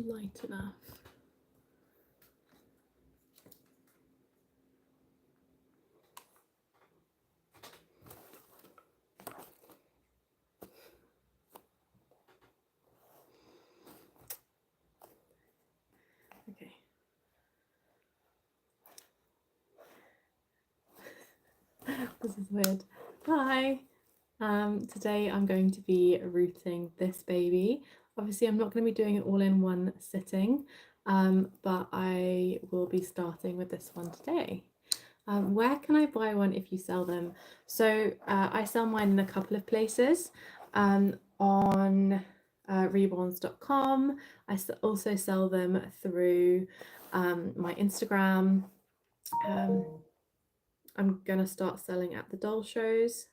light enough. Okay. This is weird. Hi. Today I'm going to be rooting this baby. Obviously I'm not going to be doing it all in one sitting, but I will be starting with this one today. Where can I buy one if you sell them? So I sell mine in a couple of places. On reborns.com. I also sell them through my Instagram. I'm gonna start selling at the doll shows.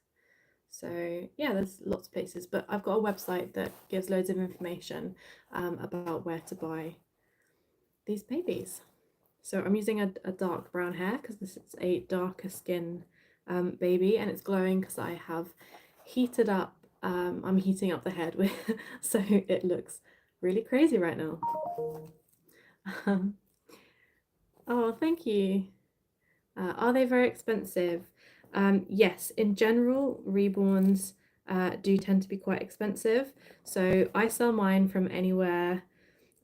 So yeah, there's lots of places, but I've got a website that gives loads of information about where to buy these babies. So I'm using a dark brown hair because this is a darker skin baby, and it's glowing because I have heated up, I'm heating up the head with, so it looks really crazy right now. Oh, thank you. Are they very expensive? Yes, in general, reborns do tend to be quite expensive. So I sell mine from anywhere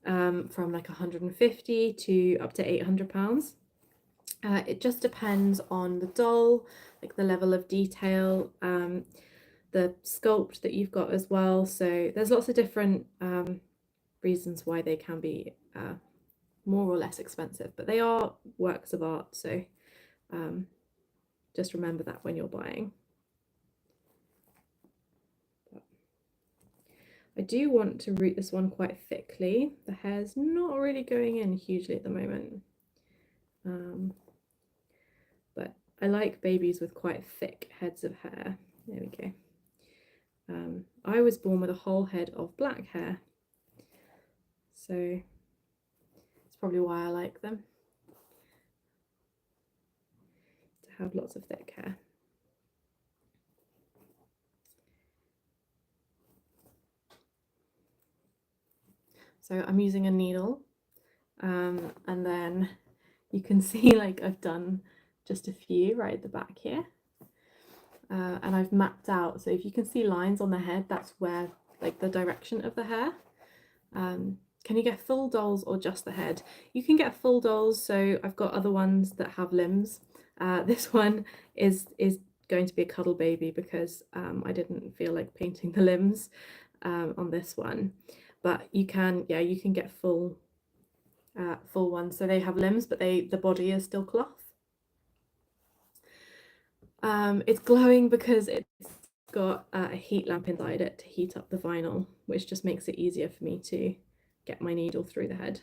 from like 150 to up to £800. It just depends on the doll, like the level of detail, the sculpt that you've got as well. So there's lots of different reasons why they can be more or less expensive, but they are works of art. So just remember that when you're buying. I do want to root this one quite thickly. The hair's not really going in hugely at the moment. But I like babies with quite thick heads of hair. There we go. I was born with a whole head of black hair, so it's probably why I like them, to have lots of thick hair. So I'm using a needle, and then you can see like I've done just a few right at the back here, and I've mapped out, so if you can see lines on the head, that's where like the direction of the hair. Can you get full dolls or just the head? You can get full dolls, so I've got other ones that have limbs. This one is going to be a cuddle baby because I didn't feel like painting the limbs on this one. But you can, yeah, you can get full ones. So they have limbs, but the body is still cloth. It's glowing because it's got a heat lamp inside it to heat up the vinyl, which just makes it easier for me to get my needle through the head.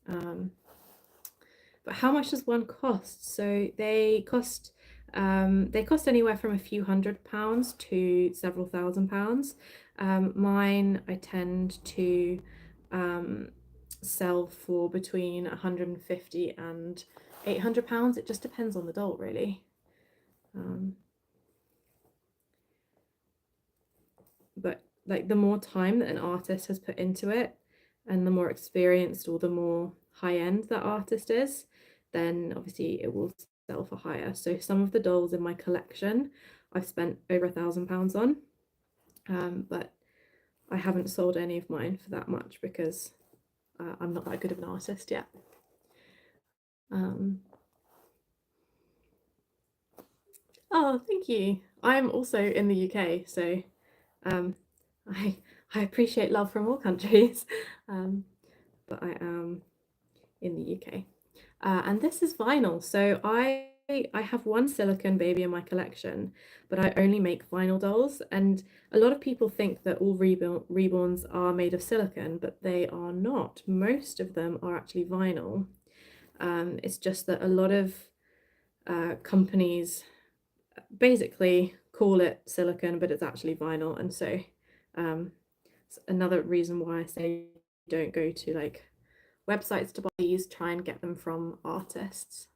But how much does one cost? So they cost anywhere from a few £100s to several £1,000s. Mine I tend to sell for between 150 and £800. It just depends on the doll, really. But like the more time that an artist has put into it, and the more experienced or the more high-end that artist is, then obviously it will sell for higher. So some of the dolls in my collection I've spent over £1,000 on, but I haven't sold any of mine for that much because I'm not that good of an artist yet. Oh, thank you. I'm also in the UK, so I appreciate love from all countries, but I am in the UK. And this is vinyl, so I have one silicone baby in my collection, but I only make vinyl dolls, and a lot of people think that all reborns are made of silicone, but they are not. Most of them are actually vinyl. It's just that a lot of companies basically call it silicone, but it's actually vinyl, and so it's another reason why I say don't go to like websites to buy these, try and get them from artists.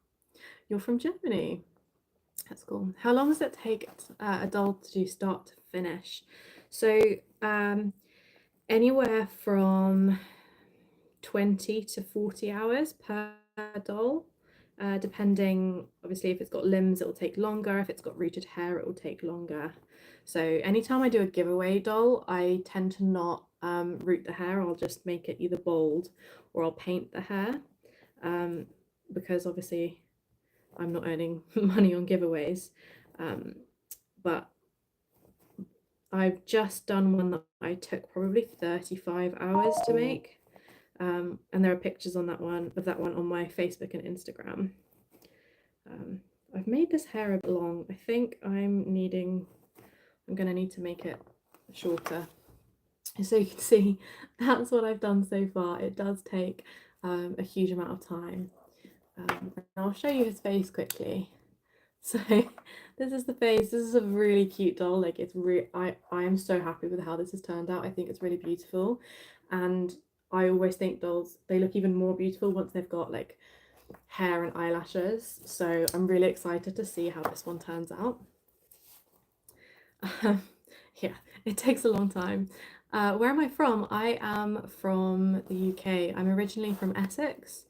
You're from Germany. That's cool. How long does it take a doll to do start to finish? So anywhere from 20 to 40 hours per doll, depending, obviously, if it's got limbs, it will take longer. If it's got rooted hair, it will take longer. So anytime I do a giveaway doll, I tend to not root the hair. I'll just make it either bald or I'll paint the hair, because obviously I'm not earning money on giveaways. But I've just done one that I took probably 35 hours to make. And there are pictures on that one on my Facebook and Instagram. I've made this hair a bit long. I think I'm gonna need to make it shorter. So you can see that's what I've done so far. It does take a huge amount of time. And I'll show you his face quickly. So this is the face. This is a really cute doll. Like, it's I am so happy with how this has turned out. I think it's really beautiful, and I always think dolls, they look even more beautiful once they've got like hair and eyelashes. So I'm really excited to see how this one turns out. Yeah, it takes a long time. Where am I from? I am from the UK. I'm originally from Essex.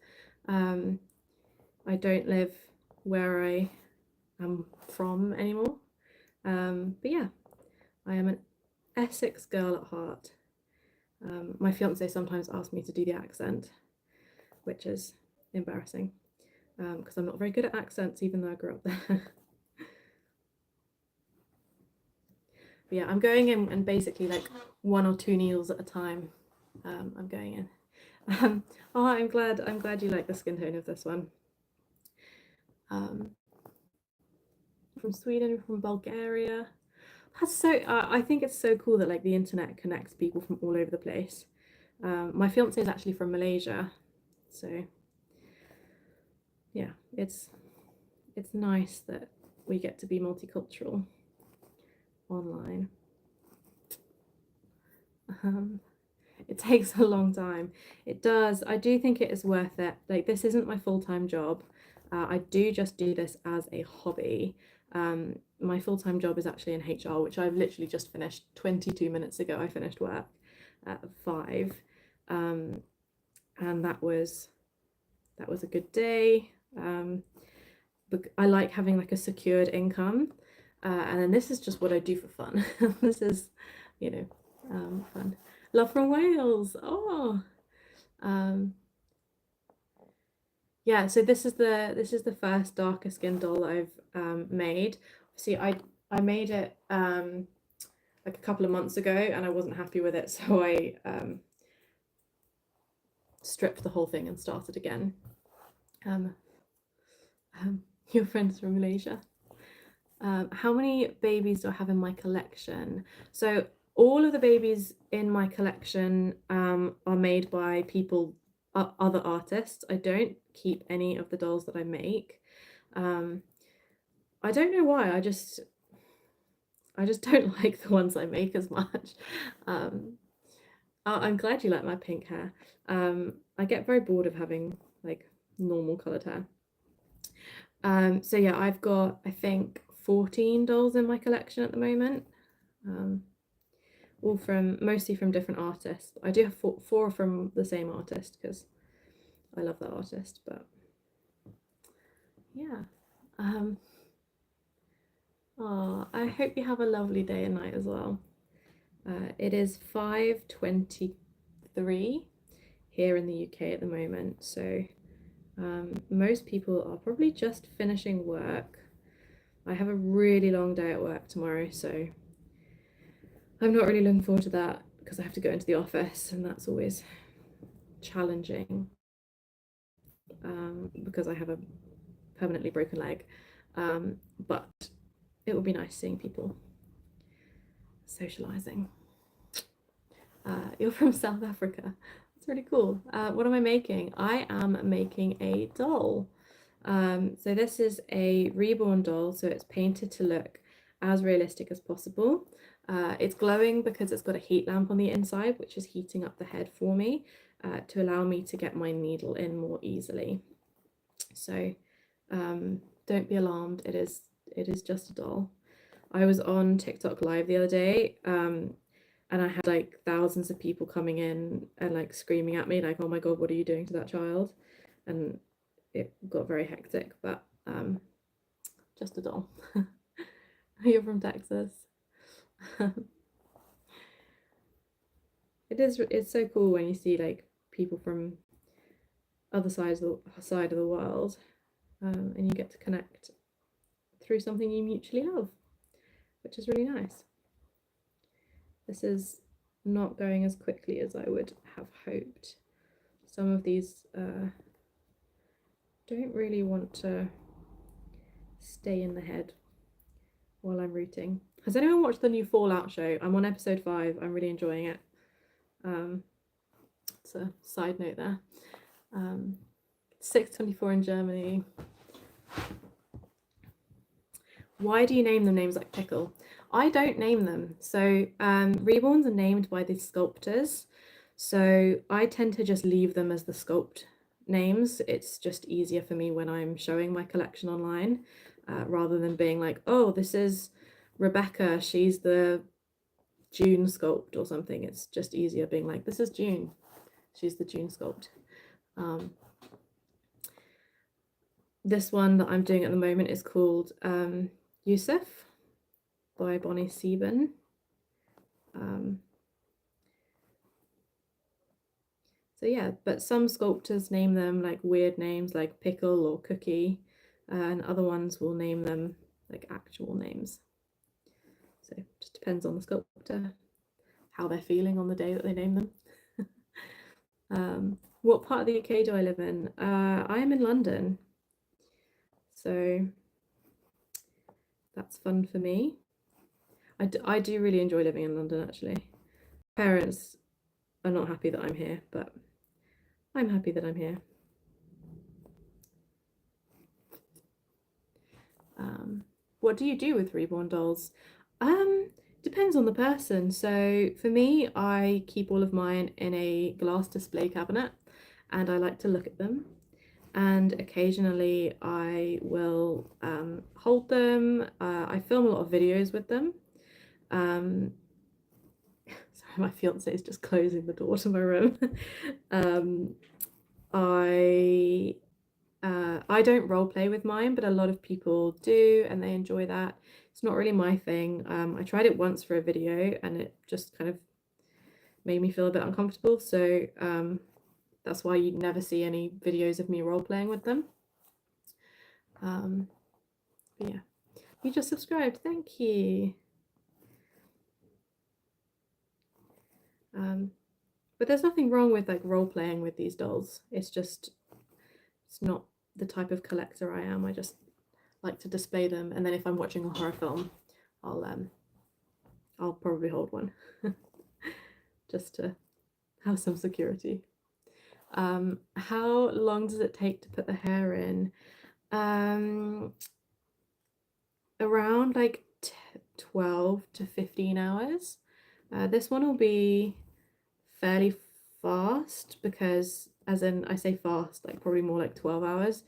I don't live where I am from anymore. But yeah, I am an Essex girl at heart. My fiance sometimes asks me to do the accent, which is embarrassing, because I'm not very good at accents, even though I grew up there. But yeah, I'm going in and basically like 1 or 2 needles at a time. I'm going in. Oh, I'm glad you like the skin tone of this one. From Sweden, from Bulgaria. That's so. I think it's so cool that like the internet connects people from all over the place. My fiance is actually from Malaysia, so yeah, it's nice that we get to be multicultural online. It takes a long time. It does. I do think it is worth it. Like, this isn't my full-time job. I do just do this as a hobby. My full-time job is actually in HR, which I've literally just finished 22 minutes ago. I finished work at 5, and that was a good day. I like having like a secured income, and then this is just what I do for fun. This is, fun. Love from Wales. Oh, yeah. So this is the first darker skin doll I've made. See, I made it like a couple of months ago, and I wasn't happy with it, so I stripped the whole thing and started again. Your friends from Malaysia. How many babies do I have in my collection? So all of the babies in my collection are made by people, other artists. I don't keep any of the dolls that I make. I don't know why. I just don't like the ones I make as much. I'm glad you like my pink hair. I get very bored of having like normal coloured hair. So yeah, I've got, I think, 14 dolls in my collection at the moment, all mostly from different artists. I do have four from the same artist because I love that artist. But yeah, I hope you have a lovely day and night as well. It is 5:23 here in the UK at the moment, so most people are probably just finishing work. I have a really long day at work tomorrow, so I'm not really looking forward to that because I have to go into the office, and that's always challenging because I have a permanently broken leg. But it will be nice seeing people, socializing. You're from South Africa. That's really cool. What am I making? I am making a doll. So this is a reborn doll, so it's painted to look as realistic as possible. It's glowing because it's got a heat lamp on the inside, which is heating up the head for me to allow me to get my needle in more easily. So don't be alarmed, it is just a doll. I was on TikTok live the other day, and and I had like thousands of people coming in and like screaming at me like, oh my god, what are you doing to that child? And it got very hectic, but just a doll. You're from Texas. It's so cool when you see like people from other sides of the world, and you get to connect through something you mutually love, which is really nice. This is not going as quickly as I would have hoped. Some of these don't really want to stay in the head while I'm rooting. Has anyone watched the new Fallout show? I'm on episode 5. I'm really enjoying it. It's a side note there. 6:24 in Germany. Why do you name them names like Pickle? I don't name them. So reborns are named by the sculptors. So I tend to just leave them as the sculpt names. It's just easier for me when I'm showing my collection online, rather than being like, oh, this is Rebecca, she's the June sculpt or something. It's just easier being like, this is June, she's the June sculpt. This one that I'm doing at the moment is called Yusuf by Bonnie Sieben. So yeah, but some sculptors name them like weird names like Pickle or Cookie, and other ones will name them like actual names. So it just depends on the sculptor, how they're feeling on the day that they name them. What part of the UK do I live in? I am in London, so that's fun for me. I do really enjoy living in London, actually. Parents are not happy that I'm here, but I'm happy that I'm here. What do you do with reborn dolls? Depends on the person. So for me, I keep all of mine in a glass display cabinet and I like to look at them. And occasionally I will hold them. I film a lot of videos with them. Sorry, my fiance is just closing the door to my room. I don't role play with mine, but a lot of people do and they enjoy that. It's not really my thing. I tried it once for a video and it just kind of made me feel a bit uncomfortable. So that's why you never see any videos of me role playing with them. But yeah, you just subscribed. Thank you. But there's nothing wrong with like role playing with these dolls. It's not the type of collector I am. I just like to display them, and then if I'm watching a horror film, I'll probably hold one just to have some security. How long does it take to put the hair in? Around like 12 to 15 hours. This one will be fairly fast because, as in I say fast, like probably more like 12 hours,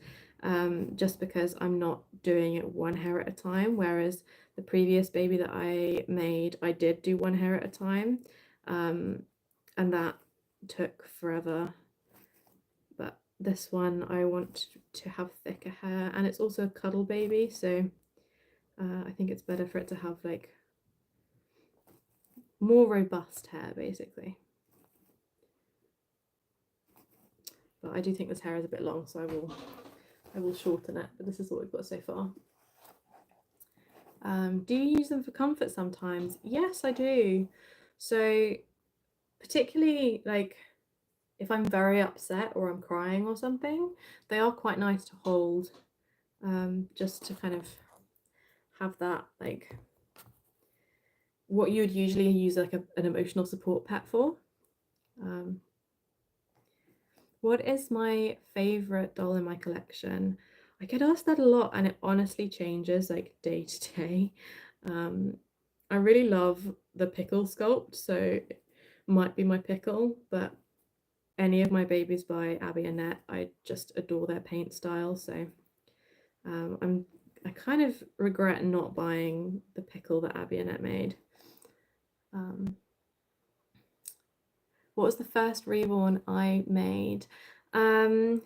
just because I'm not doing it one hair at a time, whereas the previous baby that I made, I did do one hair at a time, and that took forever. But this one I want to have thicker hair, and it's also a cuddle baby, so I think it's better for it to have like more robust hair basically. But I do think this hair is a bit long, so I will shorten it, but this is what we've got so far. Do you use them for comfort sometimes? Yes, I do. So particularly like if I'm very upset or I'm crying or something, they are quite nice to hold, just to kind of have that like what you would usually use like an emotional support pet for. What is my favorite doll in my collection? I get asked that a lot and it honestly changes like day to day. I really love the Pickle sculpt, so it might be my Pickle, but any of my babies by Abby and Annette, I just adore their paint style. So I kind of regret not buying the Pickle that Abby and Annette made. What was the first reborn I made? I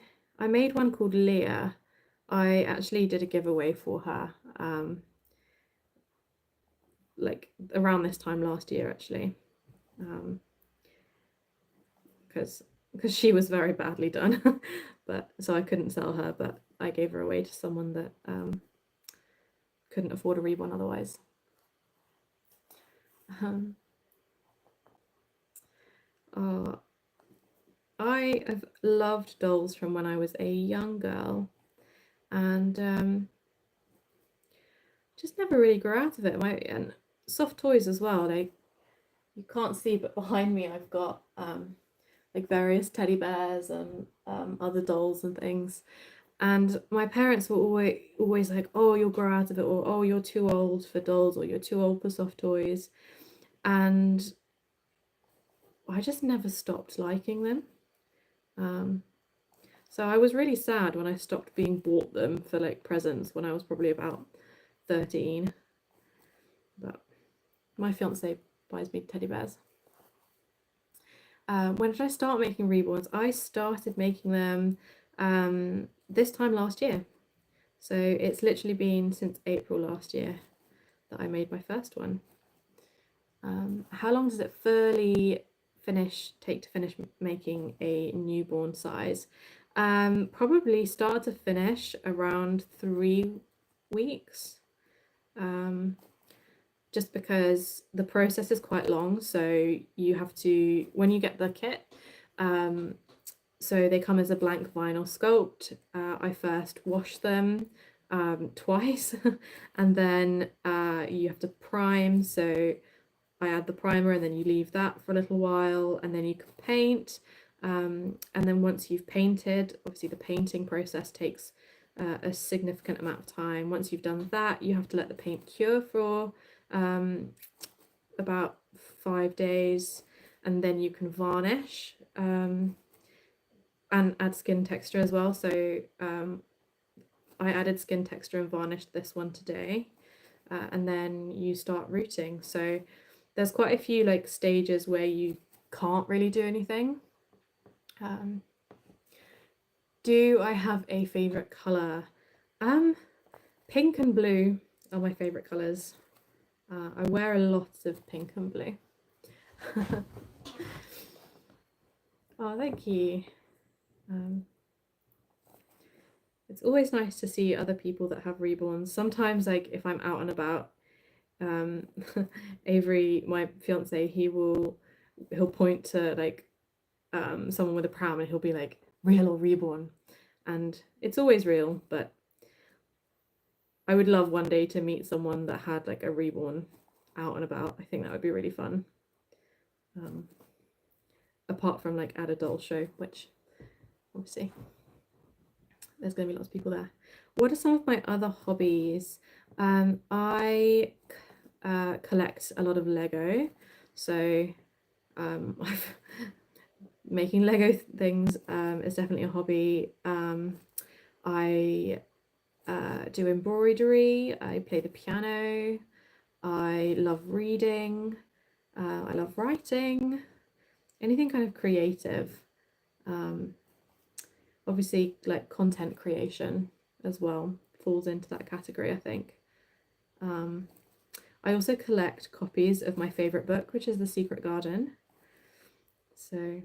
made one called Leah. I actually did a giveaway for her, like around this time last year, actually, because she was very badly done, but so I couldn't sell her, but I gave her away to someone that couldn't afford a reborn otherwise. I have loved dolls from when I was a young girl, and just never really grew out of it. And soft toys as well. Like, you can't see, but behind me I've got like various teddy bears and other dolls and things. And my parents were always like, "Oh, you'll grow out of it," or "Oh, you're too old for dolls," or "You're too old for soft toys," and I just never stopped liking them. So I was really sad when I stopped being bought them for like presents when I was probably about 13. But my fiance buys me teddy bears. When did I start making reborns? I started making them this time last year. So it's literally been since April last year that I made my first one. How long does it fully take to finish making a newborn size? Probably start to finish around 3 weeks. Just because the process is quite long, so you have to, when you get the kit, so they come as a blank vinyl sculpt. I first wash them twice and then you have to prime, so I add the primer and then you leave that for a little while and then you can paint, and then once you've painted, obviously the painting process takes a significant amount of time. Once you've done that, you have to let the paint cure for about 5 days, and then you can varnish and add skin texture as well. So I added skin texture and varnished this one today, and then you start rooting. So there's quite a few like stages where you can't really do anything. Do I have a favorite color? Pink and blue are my favorite colors. I wear a lot of pink and blue. Oh, thank you. It's always nice to see other people that have reborns. Sometimes, like if I'm out and about, Avery, my fiance, he'll point to like someone with a pram and he'll be like, "Real or reborn?" And it's always real, but I would love one day to meet someone that had like a reborn out and about. I think that would be really fun. Apart from like at a doll show, which obviously there's going to be lots of people there. What are some of my other hobbies? I collect a lot of Lego, so making Lego things is definitely a hobby. I do embroidery, I play the piano, I love reading, I love writing, anything kind of creative. Obviously, like content creation as well falls into that category, I think. I also collect copies of my favourite book, which is The Secret Garden. So,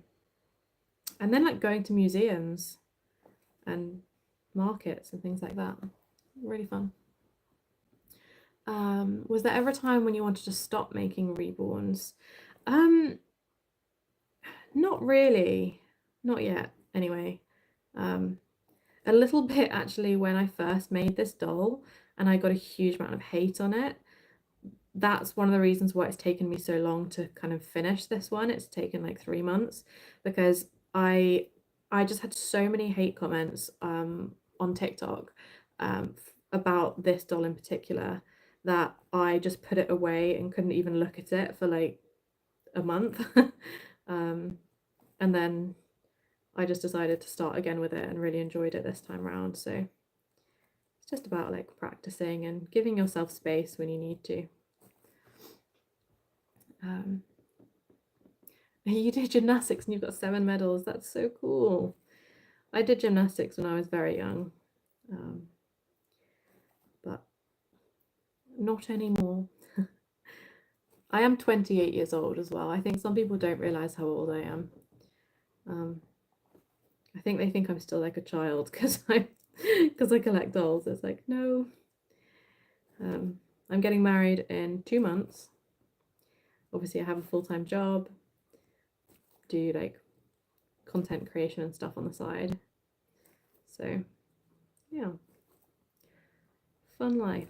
and then like going to museums and markets and things like that. Really fun. Was there ever a time when you wanted to stop making reborns? Not really. Not yet, anyway. A little bit actually when I first made this doll and I got a huge amount of hate on it. That's one of the reasons why it's taken me so long to kind of finish this one. It's taken like 3 months because I just had so many hate comments on TikTok about this doll in particular that I just put it away and couldn't even look at it for like a month. And then I just decided to start again with it and really enjoyed it this time around. So it's just about like practicing and giving yourself space when you need to. You did gymnastics and you've got 7 medals. That's so cool. I did gymnastics when I was very young, but not anymore. I am 28 years old as well. I think some people don't realize how old I am. I think they think I'm still like a child because I collect dolls. It's like, no. I'm getting married in 2 months. Obviously, I have a full-time job, do like content creation and stuff on the side. So, yeah, fun life.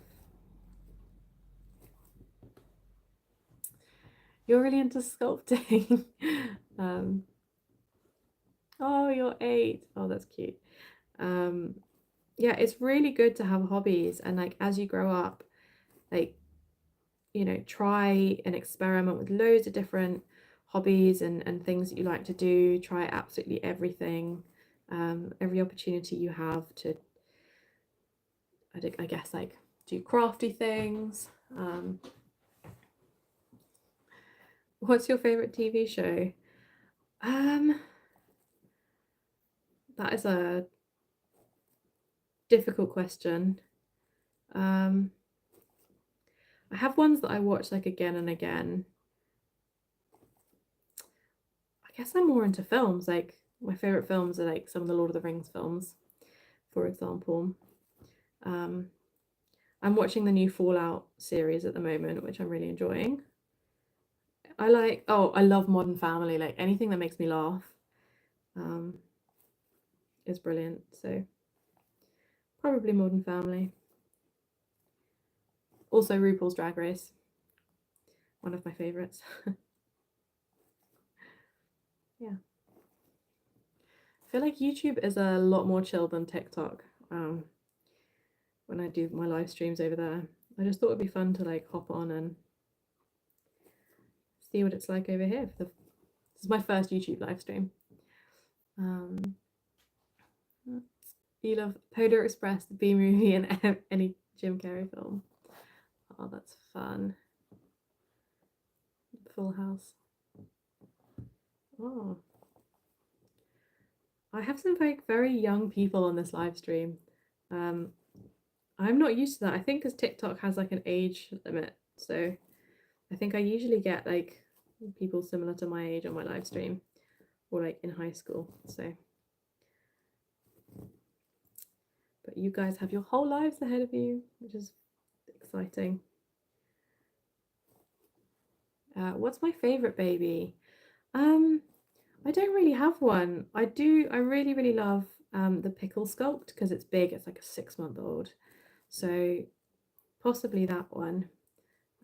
You're really into sculpting. Oh, you're 8. Oh, that's cute. Yeah, it's really good to have hobbies, and like as you grow up, like, try and experiment with loads of different hobbies and things that you like to do. Try absolutely everything. Every opportunity you have to, I guess, like do crafty things. What's your favorite TV show? Um, that is a difficult question. I have ones that I watch like again and again. I guess I'm more into films. Like my favorite films are like some of the Lord of the Rings films, for example. Um, I'm watching the new Fallout series at the moment, which I'm really enjoying. I love Modern Family. Like anything that makes me laugh, um, is brilliant. So probably Modern Family. Also RuPaul's Drag Race, one of my favorites. Yeah. I feel like YouTube is a lot more chill than TikTok. When I do my live streams over there, I just thought it'd be fun to like hop on and see what it's like over here. This is my first YouTube live stream. You love Polar Express, the B movie, and any Jim Carrey film. Oh, that's fun. Full House. Oh, I have some very young people on this live stream. Um, I'm not used to that. I think because TikTok has like an age limit, so I think I usually get like people similar to my age on my live stream, or like in high school. So, but you guys have your whole lives ahead of you, which is exciting. What's my favorite baby? Um, I don't really have one. I really, really love the pickle sculpt because it's big. It's like a 6-month-old. So possibly that one.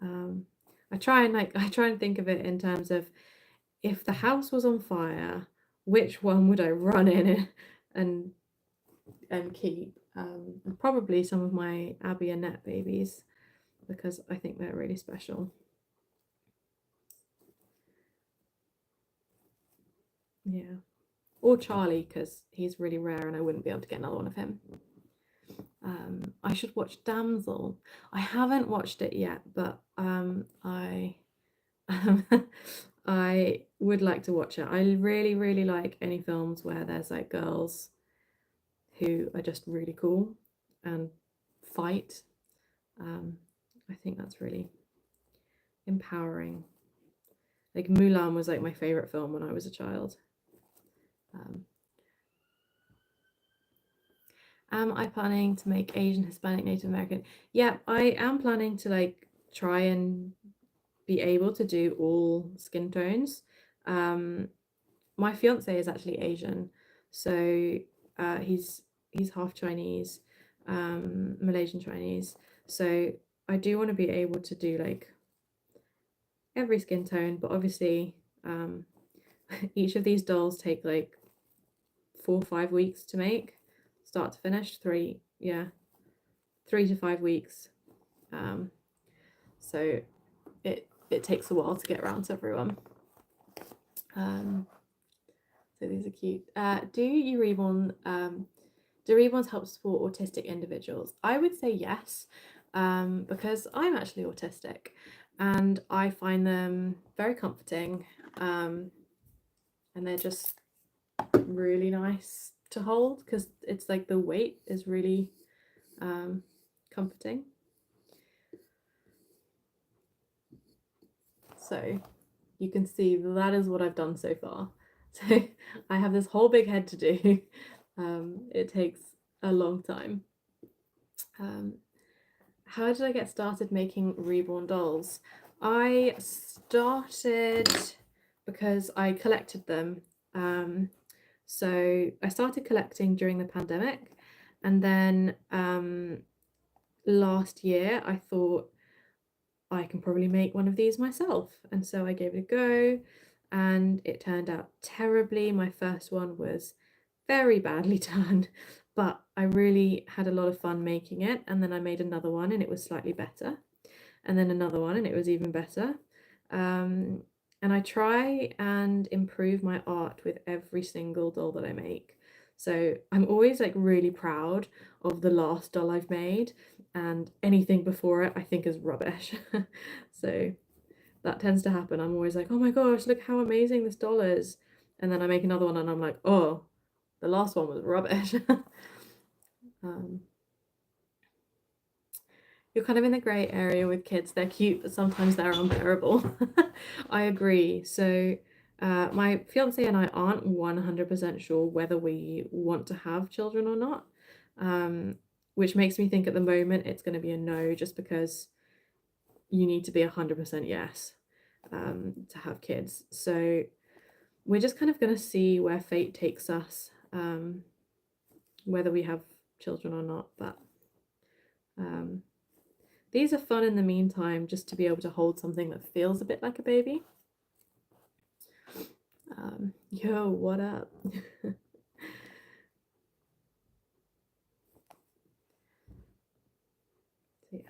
I try and I try and think of it in terms of if the house was on fire, which one would I run in and keep? And probably some of my Abby and Net babies because I think they're really special. Yeah. Or Charlie because he's really rare and I wouldn't be able to get another one of him. I should watch Damsel. I haven't watched it yet, but I would like to watch it. I really, really like any films where there's like girls who are just really cool and fight. I think that's really empowering. Like Mulan was like my favorite film when I was a child. Um, am I planning to make Asian, Hispanic, Native American? Yeah, I am planning to like try and be able to do all skin tones. My fiance is actually Asian, so he's half Chinese, Malaysian Chinese. So I do want to be able to do like every skin tone, but obviously, each of these dolls take like 4 or 5 weeks to make, start to finish. 3 to 5 weeks. So it takes a while to get around to everyone. So these are cute. Do you reborn? Do reborns help support autistic individuals? I would say yes, because I'm actually autistic, and I find them very comforting. and they're just really nice to hold because it's like the weight is really comforting. So you can see that is what I've done so far. So I have this whole big head to do. It takes a long time. How did I get started making reborn dolls? I started because I collected them. So I started collecting during the pandemic, and then last year I thought I can probably make one of these myself, and so I gave it a go, and it turned out terribly. My first one was very badly done, but I really had a lot of fun making it, and then I made another one and it was slightly better, and then another one and it was even better. And I try and improve my art with every single doll that I make. So I'm always like really proud of the last doll I've made, and anything before it I think is rubbish. So that tends to happen. I'm always like, oh my gosh, look how amazing this doll is. And then I make another one and I'm like, oh, the last one was rubbish. um, you're kind of in the grey area with kids. They're cute, but sometimes they're unbearable. I agree. So my fiance and I aren't 100% sure whether we want to have children or not, which makes me think at the moment it's going to be a no, just because you need to be 100% yes to have kids. So we're just kind of going to see where fate takes us, whether we have children or not. But these are fun in the meantime, just to be able to hold something that feels a bit like a baby. Yo, what up? So yeah.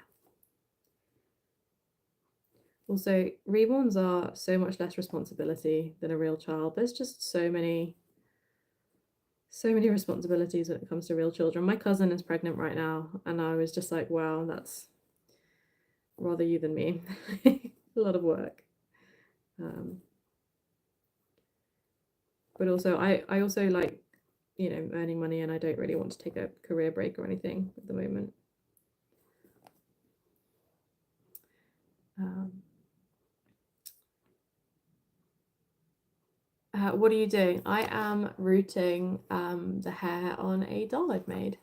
Also, reborns are so much less responsibility than a real child. There's just so many responsibilities when it comes to real children. My cousin is pregnant right now, and I was just like, wow, that's rather you than me. A lot of work. But also I also like, earning money, and I don't really want to take a career break or anything at the moment. What are you doing? I am rooting the hair on a doll I've made.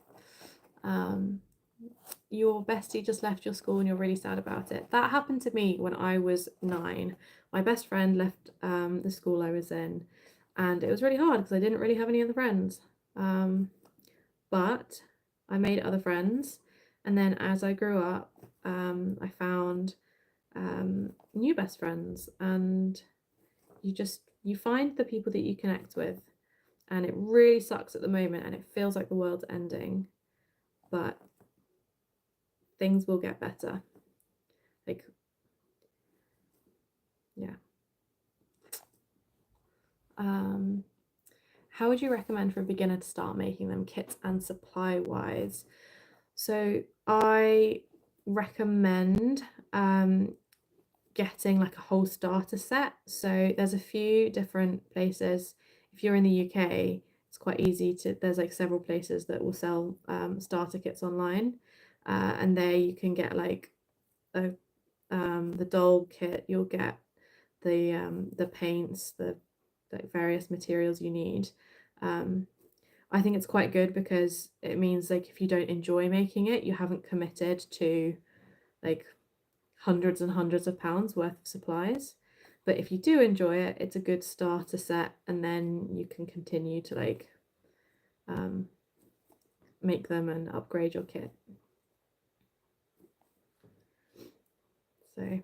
Your bestie just left your school and you're really sad about it. That happened to me when I was 9. My best friend left the school I was in, and it was really hard because I didn't really have any other friends. But I made other friends, and then as I grew up, I found new best friends, and you find the people that you connect with, and it really sucks at the moment and it feels like the world's ending, but things will get better. Like, yeah. How would you recommend for a beginner to start making them, kits and supply wise? So I recommend getting like a whole starter set. So there's a few different places. If you're in the UK, it's quite easy to, there's like several places that will sell starter kits online, and there you can get like the doll kit. You'll get the paints, the various materials you need. I think it's quite good because it means like if you don't enjoy making it, you haven't committed to like hundreds and hundreds of pounds worth of supplies. But if you do enjoy it, it's a good starter set, and then you can continue to like make them and upgrade your kit. So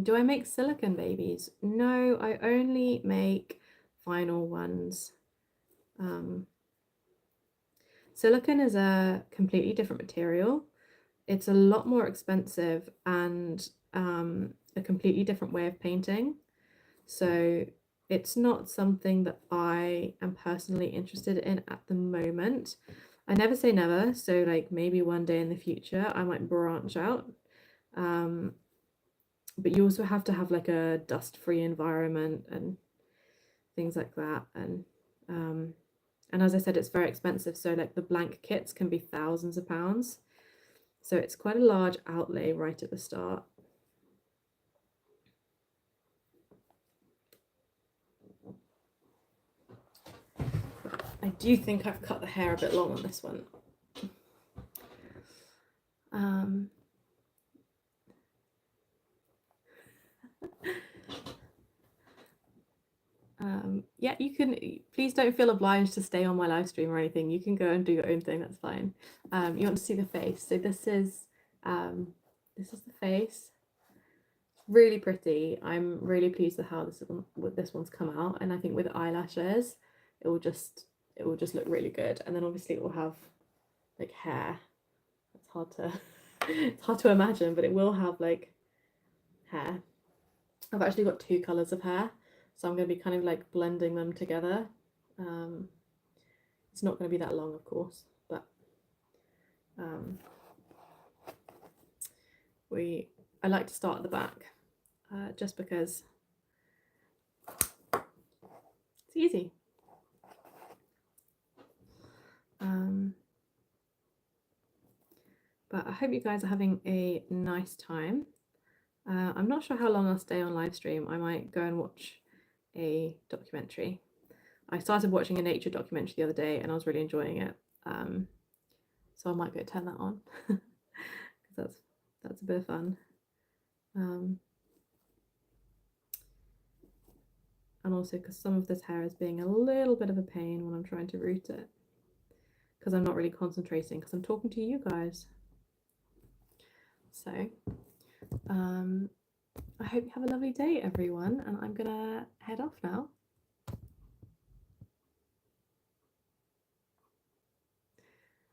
do I make silicone babies? No, I only make vinyl ones. Silicone is a completely different material. It's a lot more expensive and a completely different way of painting. So it's not something that I am personally interested in at the moment. I never say never, so like maybe one day in the future I might branch out. but you also have to have like a dust-free environment and things like that. And as I said, it's very expensive. So like the blank kits can be thousands of pounds. So it's quite a large outlay right at the start. I do think I've cut the hair a bit long on this one. Yeah, you can, please don't feel obliged to stay on my live stream or anything. You can go and do your own thing, that's fine. You want to see the face. So this is the face. Really pretty. I'm really pleased with how this one's come out, and I think with eyelashes it will just look really good. And then obviously it will have like hair. It's hard to it's hard to imagine, but it will have like hair. I've actually got two colours of hair, so I'm going to be kind of like blending them together. It's not going to be that long, of course, but I like to start at the back, just because it's easy. But I hope you guys are having a nice time. I'm not sure how long I'll stay on live stream. I might go and watch a documentary. I started watching a nature documentary the other day and I was really enjoying it. So I might go turn that on because that's a bit of fun. And also because some of this hair is being a little bit of a pain when I'm trying to root it, because I'm not really concentrating because I'm talking to you guys. So I hope you have a lovely day, everyone, and I'm gonna head off now.